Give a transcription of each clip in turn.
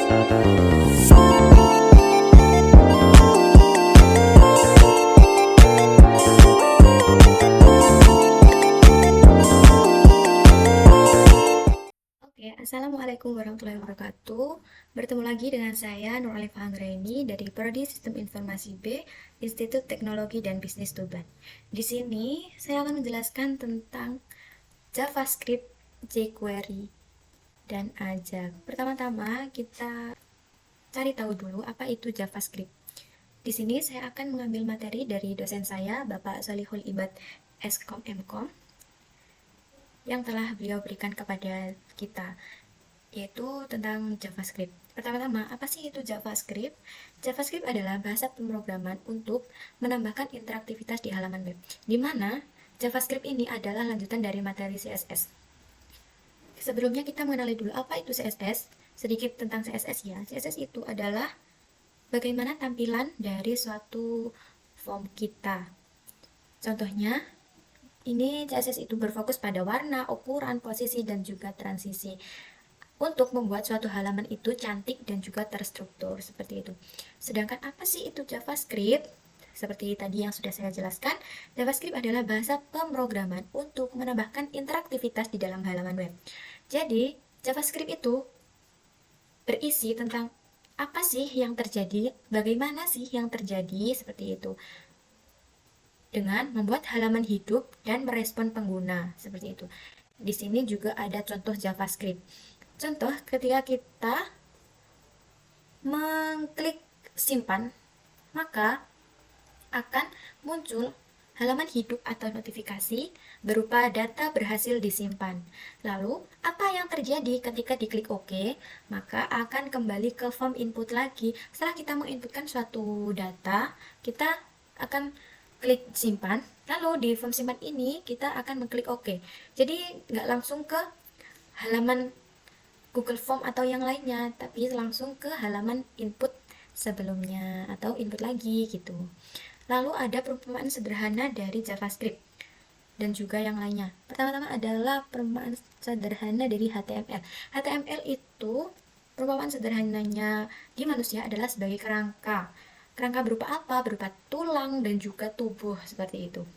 Oke, Assalamualaikum warahmatullahi wabarakatuh. Bertemu lagi dengan saya Nur Alif Anggraini dari Prodi Sistem Informasi B, Institut Teknologi dan Bisnis Tuban. Di sini saya akan menjelaskan tentang JavaScript, jQuery, dan Ajax. Pertama-tama kita cari tahu dulu apa itu JavaScript. Di sini saya akan mengambil materi dari dosen saya, Bapak Solihul Ibad Skom Mkom, yang telah beliau berikan kepada kita, yaitu tentang JavaScript. Pertama-tama, apa sih itu JavaScript? JavaScript adalah bahasa pemrograman untuk menambahkan interaktivitas di halaman web, di mana JavaScript ini adalah lanjutan dari materi CSS. Sebelumnya kita mengenali dulu apa itu CSS. Sedikit tentang CSS ya. CSS itu adalah bagaimana tampilan dari suatu form kita. Contohnya, ini CSS itu berfokus pada warna, ukuran, posisi, dan juga transisi untuk membuat suatu halaman itu cantik dan juga terstruktur seperti itu. Sedangkan apa sih itu JavaScript? Seperti tadi yang sudah saya jelaskan, JavaScript adalah bahasa pemrograman untuk menambahkan interaktivitas di dalam halaman web. Jadi, JavaScript itu berisi tentang apa sih yang terjadi, bagaimana sih yang terjadi seperti itu, dengan membuat halaman hidup dan merespon pengguna seperti itu. Di sini juga ada contoh JavaScript. Contoh ketika kita mengklik simpan, maka akan muncul halaman hidup atau notifikasi berupa data berhasil disimpan. Lalu, apa yang terjadi ketika diklik OK? Maka akan kembali ke form input lagi. Setelah kita menginputkan suatu data, kita akan klik simpan. Lalu di form simpan ini kita akan mengklik OK. Jadi nggak langsung ke halaman Google Form atau yang lainnya, tapi langsung ke halaman input sebelumnya atau input lagi gitu. Lalu ada perumpamaan sederhana dari JavaScript dan juga yang lainnya. Pertama-tama adalah perumpamaan sederhana dari HTML. HTML itu perumpamaan sederhananya di manusia adalah sebagai kerangka. Kerangka berupa apa? Berupa tulang dan juga tubuh seperti itu.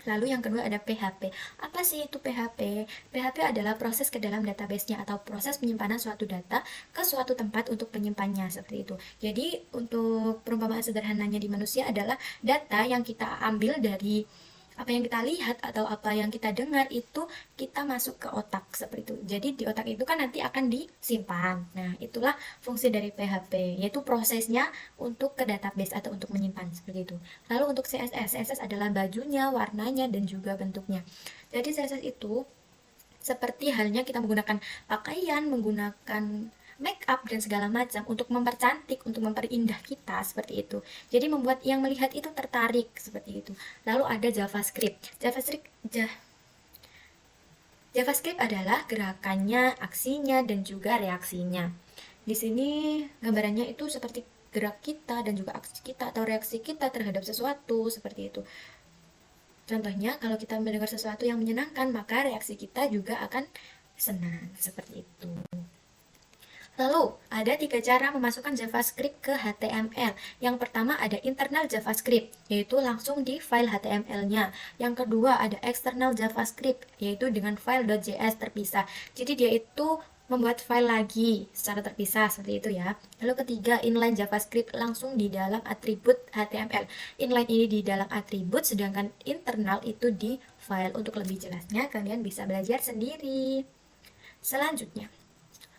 Lalu yang kedua ada PHP. Apa sih itu PHP? PHP adalah proses ke dalam database-nya atau proses penyimpanan suatu data ke suatu tempat untuk penyimpannya seperti itu. Jadi untuk perumpamaan sederhananya di manusia adalah data yang kita ambil dari apa yang kita lihat atau apa yang kita dengar itu kita masuk ke otak seperti itu. Jadi di otak itu kan nanti akan disimpan. Nah, itulah fungsi dari PHP, yaitu prosesnya untuk ke database atau untuk menyimpan seperti itu. Lalu untuk CSS, CSS adalah bajunya, warnanya, dan juga bentuknya. Jadi CSS itu seperti halnya kita menggunakan pakaian, menggunakan make up dan segala macam untuk mempercantik, untuk memperindah kita seperti itu. Jadi membuat yang melihat itu tertarik seperti itu. Lalu ada JavaScript. JavaScript adalah gerakannya, aksinya, dan juga reaksinya. Di sini gambarannya itu seperti gerak kita dan juga aksi kita atau reaksi kita terhadap sesuatu seperti itu. Contohnya, kalau kita mendengar sesuatu yang menyenangkan, maka reaksi kita juga akan senang seperti itu. Lalu, ada 3 cara memasukkan JavaScript ke HTML. Yang pertama ada internal JavaScript, yaitu langsung di file HTML-nya. Yang kedua ada external JavaScript, yaitu dengan file .js terpisah. Jadi dia itu membuat file lagi secara terpisah seperti itu ya. Lalu ketiga, inline JavaScript langsung di dalam atribut HTML. Inline ini di dalam atribut, sedangkan internal itu di file. Untuk lebih jelasnya kalian bisa belajar sendiri. Selanjutnya,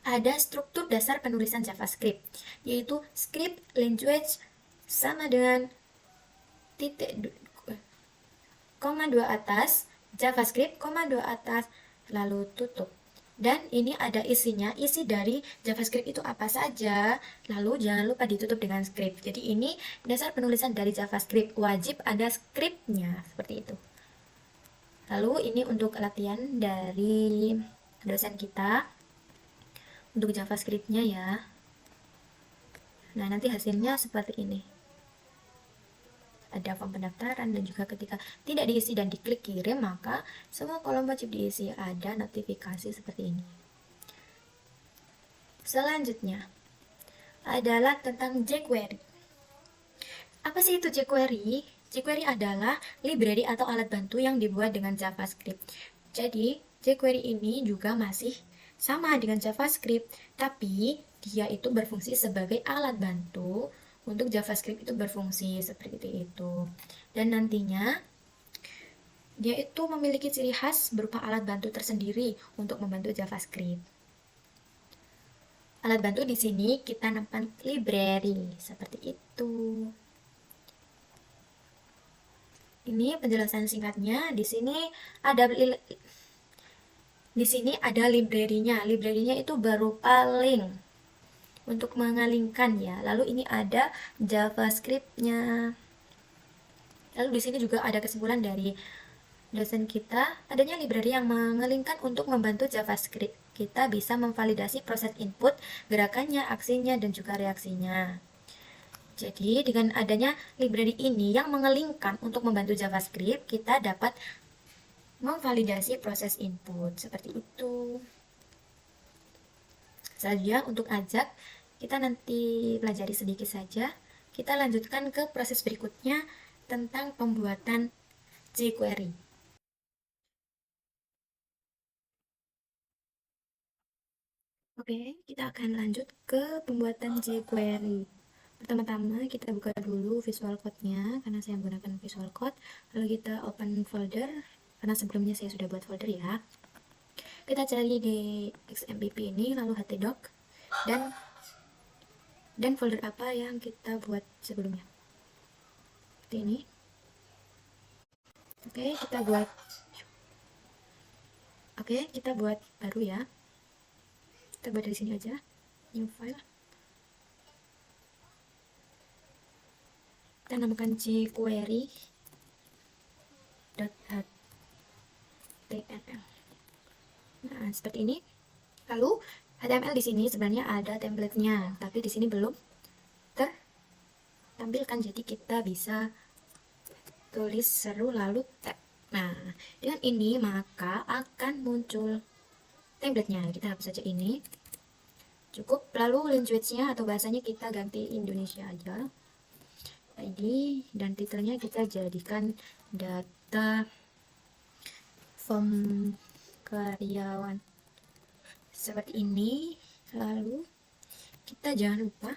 ada struktur dasar penulisan JavaScript, yaitu script language sama dengan koma 2 atas, JavaScript, koma 2 atas, lalu tutup. Dan ini ada isinya, isi dari JavaScript itu apa saja, lalu jangan lupa ditutup dengan script. Jadi ini dasar penulisan dari JavaScript, wajib ada scriptnya, seperti itu. Lalu ini untuk latihan dari dosen kita, untuk JavaScript-nya ya. Nah, nanti hasilnya seperti ini. Ada form pendaftaran dan juga ketika tidak diisi dan diklik kirim, maka semua kolom wajib diisi. Ada notifikasi seperti ini. Selanjutnya, adalah tentang jQuery. Apa sih itu jQuery? jQuery adalah library atau alat bantu yang dibuat dengan JavaScript. Jadi, jQuery ini juga masih sama dengan JavaScript, tapi dia itu berfungsi sebagai alat bantu untuk JavaScript itu berfungsi seperti itu. Dan nantinya dia itu memiliki ciri khas berupa alat bantu tersendiri untuk membantu JavaScript. Alat bantu di sini kita namakan library, seperti itu. Ini penjelasan singkatnya. Di sini ada library-nya. Library-nya itu berupa link untuk mengalingkan ya. Lalu ini ada JavaScript-nya. Lalu di sini juga ada kesimpulan dari dosen kita, adanya library yang mengalingkan untuk membantu JavaScript. Kita bisa memvalidasi proses input, gerakannya, aksinya, dan juga reaksinya. Jadi, dengan adanya library ini yang mengelingkan untuk membantu JavaScript, kita dapat memvalidasi proses input. Seperti itu. Selanjutnya, untuk ajak, kita nanti pelajari sedikit saja. Kita lanjutkan ke proses berikutnya tentang pembuatan jQuery. Oke, kita akan lanjut ke pembuatan jQuery. Pertama-tama kita buka dulu Visual Code-nya karena saya menggunakan Visual Code. Lalu kita open folder karena sebelumnya saya sudah buat folder ya. Kita cari di XMPP ini lalu htdoc dan folder apa yang kita buat sebelumnya. Seperti ini. Oke, kita buat baru ya. Kita buat dari sini aja. New file. Kita namakan jQuery.html. Nah, seperti ini. Lalu HTML di sini sebenarnya ada template-nya, tapi di sini belum tertampilkan. Jadi kita bisa tulis seru lalu tag. Nah, dengan ini maka akan muncul template-nya. Kita hapus saja ini. Cukup. Lalu language-nya atau bahasanya kita ganti Indonesia aja. ID dan titelnya kita jadikan data form karyawan. Seperti ini. Lalu kita jangan lupa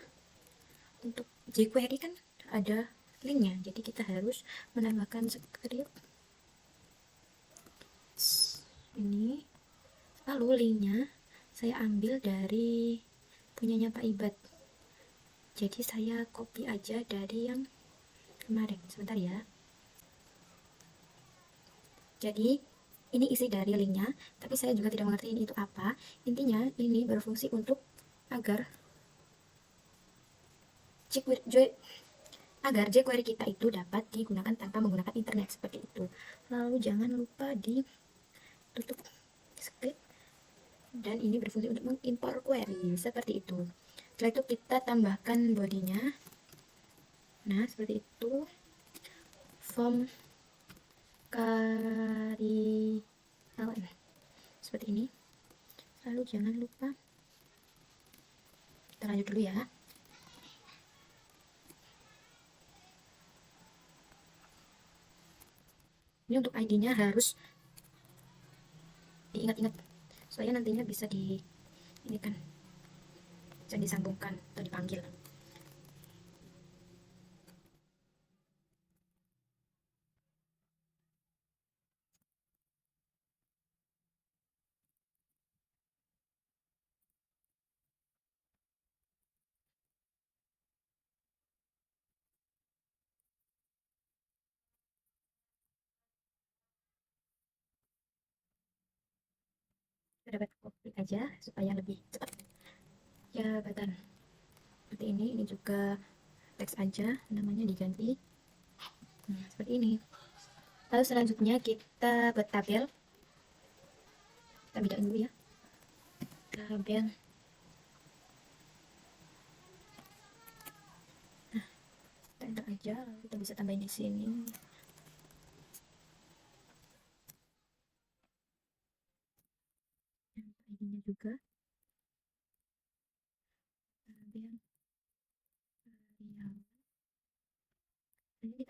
untuk jQuery kan ada linknya, jadi kita harus menambahkan script ini. Lalu linknya saya ambil dari punyanya Pak Ibad, jadi saya copy aja dari yang kemarin. Sebentar ya. Jadi ini isi dari linknya, tapi saya juga tidak mengerti ini itu apa. Intinya ini berfungsi untuk agar jQuery kita itu dapat digunakan tanpa menggunakan internet, seperti itu. Lalu jangan lupa ditutup script, dan ini berfungsi untuk mengimpor query, seperti itu. Setelah itu kita tambahkan bodinya. Nah, seperti itu. Form karyawan seperti ini. Lalu jangan lupa kita lanjut dulu ya. Ini untuk ID-nya harus diingat-ingat supaya nantinya bisa bisa disambungkan atau dipanggil. Kita dapat copy aja supaya lebih cepat. Jabatan seperti ini juga teks aja, namanya diganti. Nah, seperti ini. Lalu selanjutnya kita buat tabel. Kita bedain dulu ya. Tabel. Nah, kita enter aja, lalu kita bisa tambahin di sini. ID-nya juga. Tabel.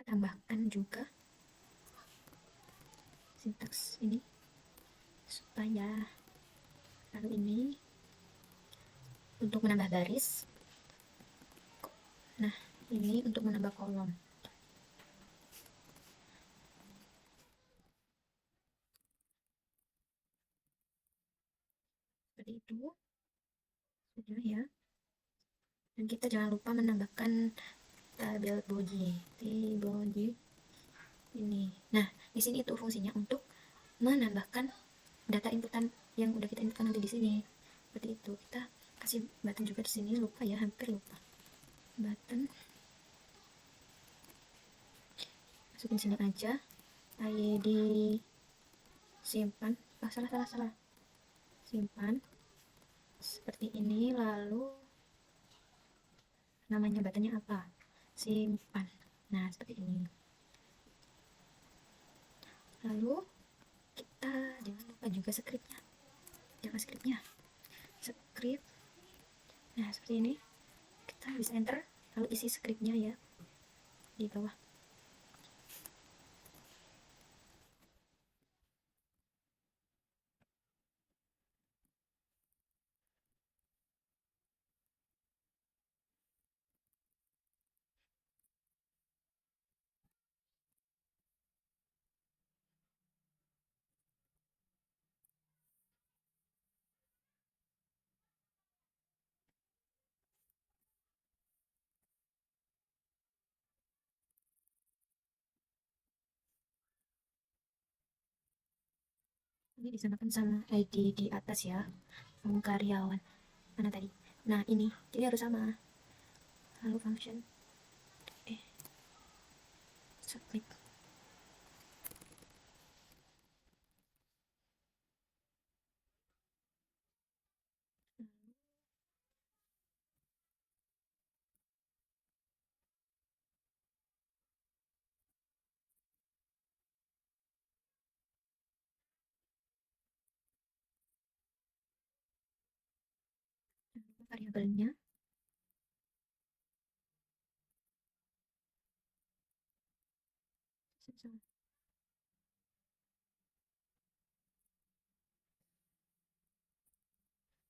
tambahkan juga sintaks ini supaya, lalu ini untuk menambah baris, nah ini untuk menambah kolom. Seperti itu sudah ya. Dan kita jangan lupa menambahkan tabel body di body ini. Nah, di sini itu fungsinya untuk menambahkan data inputan yang udah kita inputkan nanti di sini. Seperti itu. Kita kasih button juga di sini, lupa ya, hampir lupa. Button masukin sini aja. ID simpan. Ah, salah. Simpan seperti ini, lalu namanya buttonnya apa? Simpan. Nah, seperti ini. Lalu kita jangan lupa juga scriptnya. Jangan scriptnya. Script. Nah, seperti ini. Kita bisa enter lalu isi scriptnya ya di bawah. Ini disamakan sama ID di atas ya, karyawan. Mana tadi? Nah, ini harus sama. Lalu function submit. Variabelnya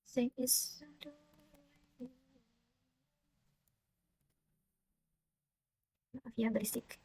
same is, maaf ya berisik.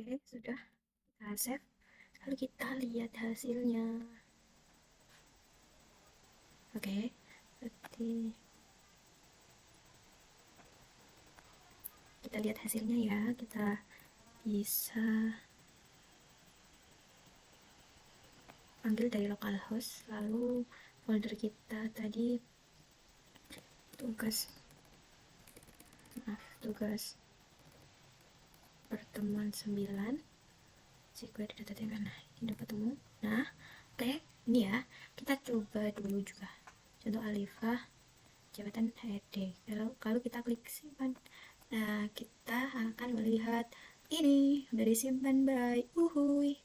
Oke, sudah kita save. Lalu kita lihat hasilnya. Oke, berarti kita lihat hasilnya ya. Kita bisa ambil dari localhost, lalu folder kita tadi tugas pertemuan 9 jQuery data table. Nah, ini udah ketemu. Nah, oke, ini ya, kita coba dulu juga. Contoh Alifah, jabatan HRD. Kalau kita klik simpan, nah kita akan melihat ini udah disimpan by uhuy.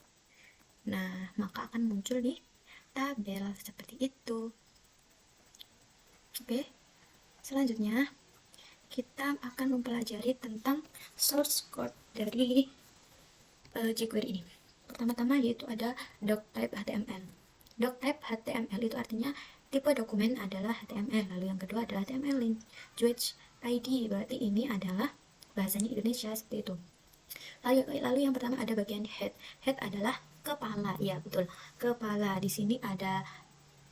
Nah, maka akan muncul di tabel seperti itu. Oke, selanjutnya kita akan mempelajari tentang source code dari jQuery ini. Pertama-tama yaitu ada doctype HTML. Doctype HTML itu artinya tipe dokumen adalah HTML. Lalu yang kedua adalah HTML language ID, berarti ini adalah bahasanya Indonesia seperti itu. Lalu yang pertama ada bagian head. Head adalah kepala, ya betul, kepala. Di sini ada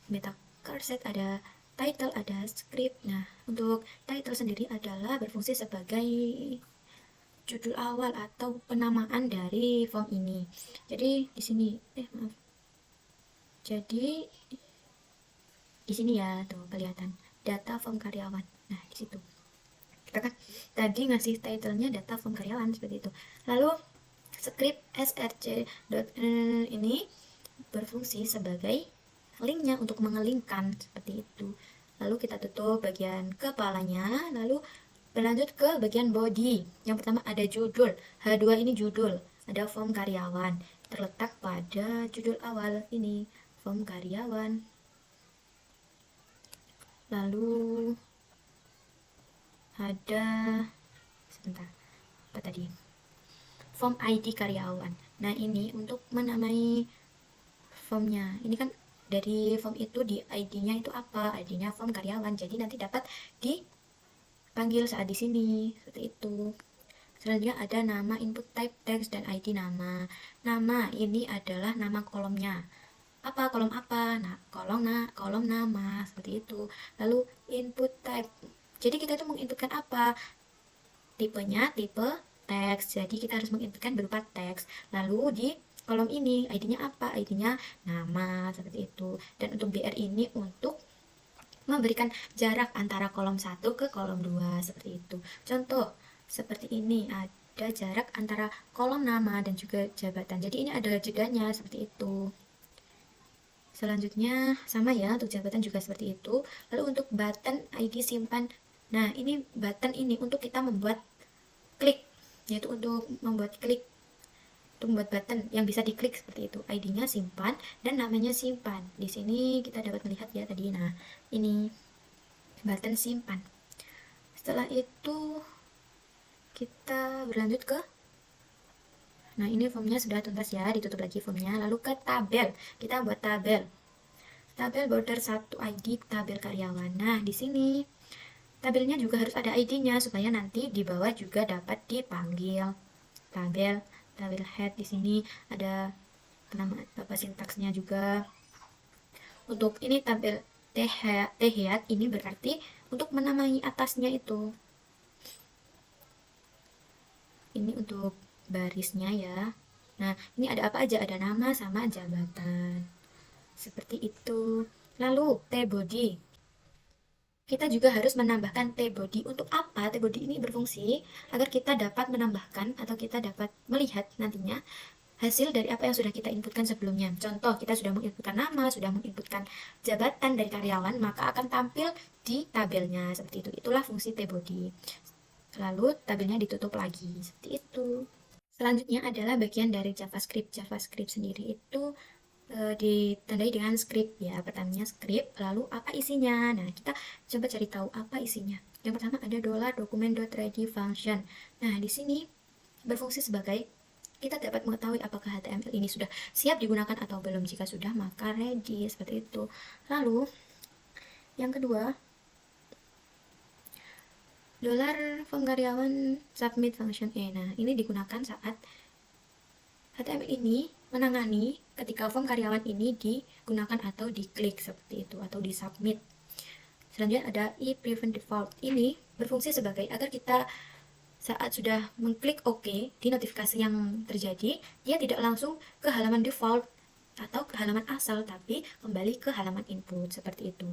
meta charset, ada title, ada script. Nah, untuk title sendiri adalah berfungsi sebagai judul awal atau penamaan dari form ini. Jadi di sini, maaf. Jadi di sini ya, tuh kelihatan data form karyawan. Nah, di situ. Kita kan tadi ngasih titlenya data form karyawan seperti itu. Lalu script src ini berfungsi sebagai linknya untuk mengelingkan seperti itu. Lalu kita tutup bagian kepalanya, lalu berlanjut ke bagian body. Yang pertama ada judul, H2 ini judul, ada form karyawan, terletak pada judul awal ini, form karyawan. Lalu ada, sebentar, apa tadi? Form ID karyawan. Nah, ini untuk menamai formnya. Ini kan dari form itu di ID-nya itu apa? ID-nya form karyawan. Jadi nanti dapat dipanggil saat di sini seperti itu. Selanjutnya ada nama, input type, text, dan ID nama. Nama ini adalah nama kolomnya. Apa kolom apa? Nah, kolom nama seperti itu. Lalu input type. Jadi kita itu menginputkan apa? Tipenya tipe teks. Jadi kita harus menginputkan berupa teks. Lalu di kolom ini ID-nya apa? ID-nya nama seperti itu. Dan untuk BR ini untuk memberikan jarak antara kolom 1 ke kolom 2 seperti itu. Contoh seperti ini, ada jarak antara kolom nama dan juga jabatan. Jadi ini ada jedanya seperti itu. Selanjutnya sama ya, untuk jabatan juga seperti itu. Lalu untuk button ID simpan. Nah, ini button ini untuk kita membuat klik, yaitu untuk membuat klik, untuk membuat button yang bisa diklik seperti itu. ID-nya simpan dan namanya simpan. Di sini kita dapat melihat ya tadi. Nah, ini button simpan. Setelah itu kita berlanjut ke, nah ini formnya sudah tuntas ya, ditutup lagi formnya. Lalu ke tabel, kita buat tabel border 1 ID tabel karyawan. Nah, di sini tabelnya juga harus ada ID-nya supaya nanti di bawah juga dapat dipanggil. Tabel head, di sini ada nama sintaksnya juga. Untuk ini tabel head ini berarti untuk menamai atasnya itu. Ini untuk barisnya ya. Nah, ini ada apa aja? Ada nama sama jabatan. Seperti itu. Lalu T-body. Kita juga harus menambahkan T-body. Untuk apa T-body ini berfungsi? Agar kita dapat menambahkan atau kita dapat melihat nantinya hasil dari apa yang sudah kita inputkan sebelumnya. Contoh, kita sudah menginputkan nama, sudah menginputkan jabatan dari karyawan, maka akan tampil di tabelnya seperti itu. Itulah fungsi T-body. Lalu tabelnya ditutup lagi seperti itu. Selanjutnya adalah bagian dari JavaScript. JavaScript sendiri itu ditandai dengan script ya. Pertamanya script, lalu apa isinya? Nah, kita coba cari tahu apa isinya. Yang pertama ada $document.ready function. Nah, di sini berfungsi sebagai kita dapat mengetahui apakah HTML ini sudah siap digunakan atau belum. Jika sudah, maka ready seperti itu. Lalu yang kedua, $form karyawan submit function. Nah, ini digunakan saat HTML ini menangani ketika form karyawan ini digunakan atau diklik seperti itu atau disubmit. Selanjutnya ada prevent default. Ini berfungsi sebagai agar kita saat sudah mengklik OK di notifikasi yang terjadi, dia tidak langsung ke halaman default atau ke halaman asal, tapi kembali ke halaman input seperti itu.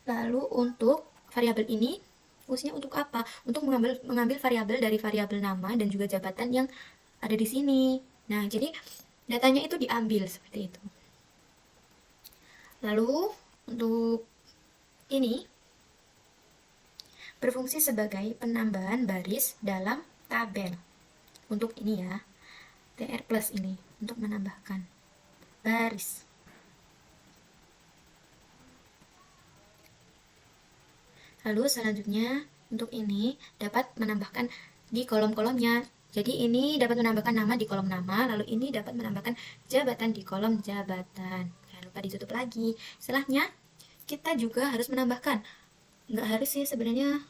Lalu untuk variabel ini fungsinya untuk apa? Untuk mengambil variabel dari variabel nama dan juga jabatan yang ada di sini. Nah, jadi datanya itu diambil seperti itu. Lalu untuk ini berfungsi sebagai penambahan baris dalam tabel. Untuk ini ya, tr plus ini untuk menambahkan baris. Lalu selanjutnya untuk ini dapat menambahkan di kolom-kolomnya. Jadi ini dapat menambahkan nama di kolom nama, lalu ini dapat menambahkan jabatan di kolom jabatan. Jangan lupa ditutup lagi. Setelahnya kita juga harus menambahkan, nggak harus sih sebenarnya.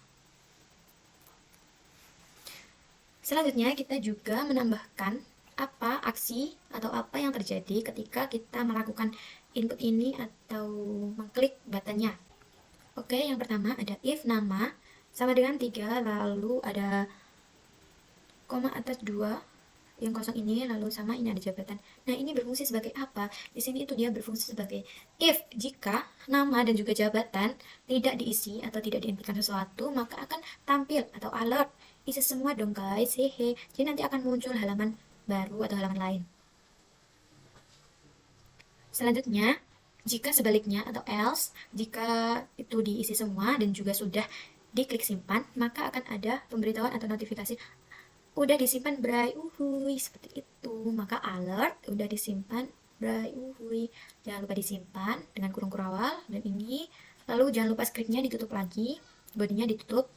Selanjutnya kita juga menambahkan apa aksi atau apa yang terjadi ketika kita melakukan input ini atau mengklik buttonnya. Oke, yang pertama ada if nama sama dengan 3, lalu ada koma atas 2 yang kosong ini, lalu sama ini ada jabatan. Nah, ini berfungsi sebagai apa? Di sini itu dia berfungsi sebagai if jika nama dan juga jabatan tidak diisi atau tidak diinputkan sesuatu, maka akan tampil atau alert. Isi semua dong guys, hehe. Jadi nanti akan muncul halaman baru atau halaman lain. Selanjutnya, jika sebaliknya atau else, jika itu diisi semua dan juga sudah diklik simpan, maka akan ada pemberitahuan atau notifikasi udah disimpan Bray, uhuy, seperti itu. Maka alert udah disimpan Bray, uhuy. Jangan lupa disimpan dengan kurung kurawal dan ini. Lalu jangan lupa scriptnya ditutup lagi, bodinya ditutup,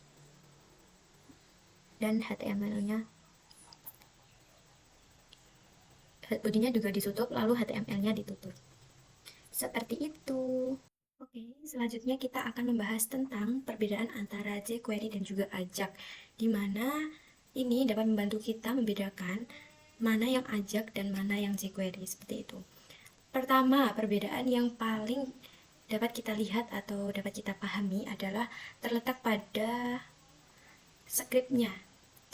dan HTML-nya bodinya juga ditutup, lalu HTML-nya ditutup. Seperti itu. Oke, selanjutnya kita akan membahas tentang perbedaan antara jQuery dan juga AJAX, di mana ini dapat membantu kita membedakan mana yang AJAX dan mana yang jQuery, seperti itu. Pertama, perbedaan yang paling dapat kita lihat atau dapat kita pahami adalah terletak pada scriptnya.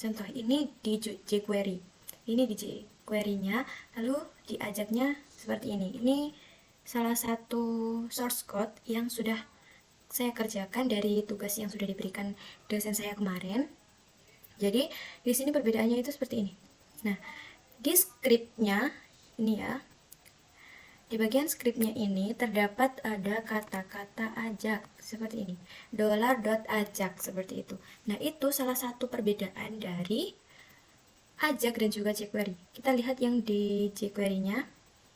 Contoh, ini di jQuery. Ini di jQuery-nya, lalu di AJAX-nya seperti ini. Ini salah satu source code yang sudah saya kerjakan dari tugas yang sudah diberikan dosen saya kemarin. Jadi di sini perbedaannya itu seperti ini. Nah, di scriptnya ini ya, di bagian scriptnya ini terdapat ada kata-kata AJAX seperti ini, $.AJAX seperti itu. Nah, itu salah satu perbedaan dari AJAX dan juga jQuery. Kita lihat yang di jQuery-nya.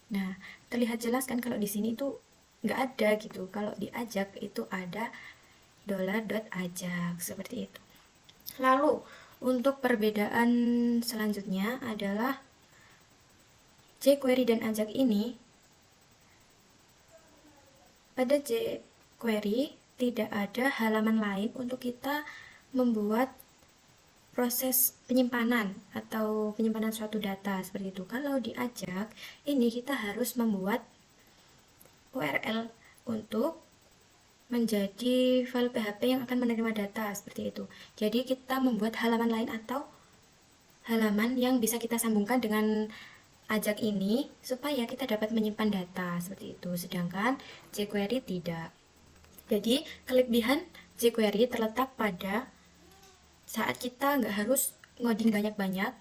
Nah, terlihat jelas kan kalau di sini itu nggak ada gitu. Kalau di AJAX itu ada $.AJAX seperti itu. Lalu untuk perbedaan selanjutnya adalah jQuery dan AJAX ini. Pada jQuery tidak ada halaman lain untuk kita membuat proses penyimpanan atau penyimpanan suatu data seperti itu. Kalau di AJAX ini kita harus membuat URL untuk menjadi file PHP yang akan menerima data seperti itu. Jadi kita membuat halaman lain atau halaman yang bisa kita sambungkan dengan AJAX ini supaya kita dapat menyimpan data seperti itu. Sedangkan jQuery tidak. Jadi kelebihan jQuery terletak pada saat kita nggak harus ngoding banyak-banyak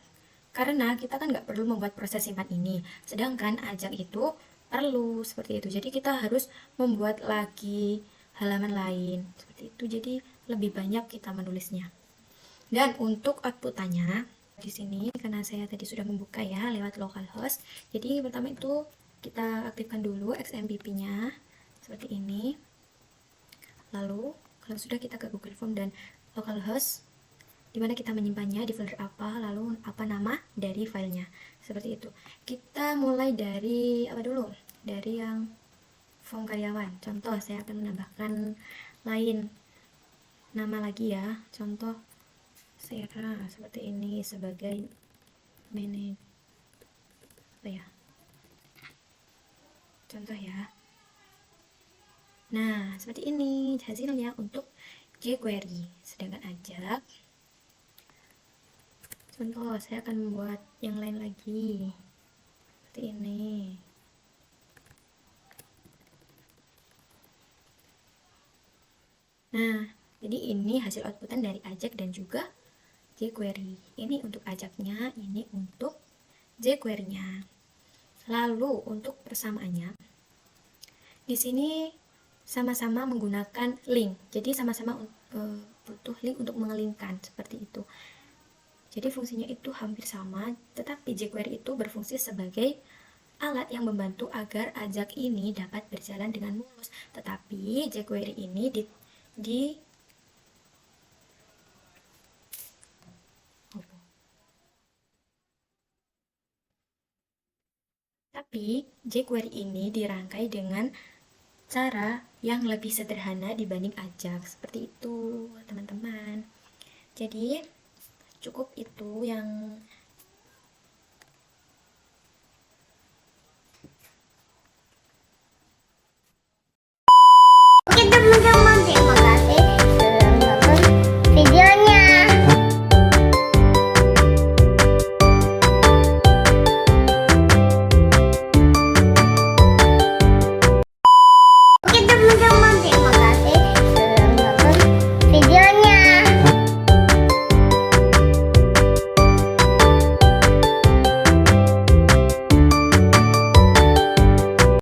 karena kita kan nggak perlu membuat proses simpan ini. Sedangkan AJAX itu perlu seperti itu. Jadi kita harus membuat lagi halaman lain seperti itu, jadi lebih banyak kita menulisnya. Dan untuk outputannya di sini karena saya tadi sudah membuka ya lewat localhost, jadi pertama itu kita aktifkan dulu XMPP-nya seperti ini. Lalu kalau sudah kita ke Google Form dan localhost dimana kita menyimpannya di folder apa, lalu apa nama dari filenya seperti itu. Kita mulai dari apa dulu? Dari yang form karyawan. Contoh, saya akan menambahkan lain nama lagi ya. Contoh, saya seperti ini sebagai manajer apa ya? Contoh ya. Nah, seperti ini hasilnya untuk jQuery. Sedangkan Ajak, contoh saya akan membuat yang lain lagi. Seperti ini. Nah, jadi ini hasil outputan dari Ajak dan juga jQuery. Ini untuk Ajaknya, ini untuk jQuery-nya. Lalu untuk persamaannya, di sini sama-sama menggunakan link. Jadi sama-sama butuh link untuk mengelingkan seperti itu. Jadi fungsinya itu hampir sama, tetapi jQuery itu berfungsi sebagai alat yang membantu agar Ajak ini dapat berjalan dengan mulus. Tetapi jQuery ini Tapi jQuery ini dirangkai dengan cara yang lebih sederhana dibanding Ajak. Seperti itu, teman-teman. Jadi, cukup itu yang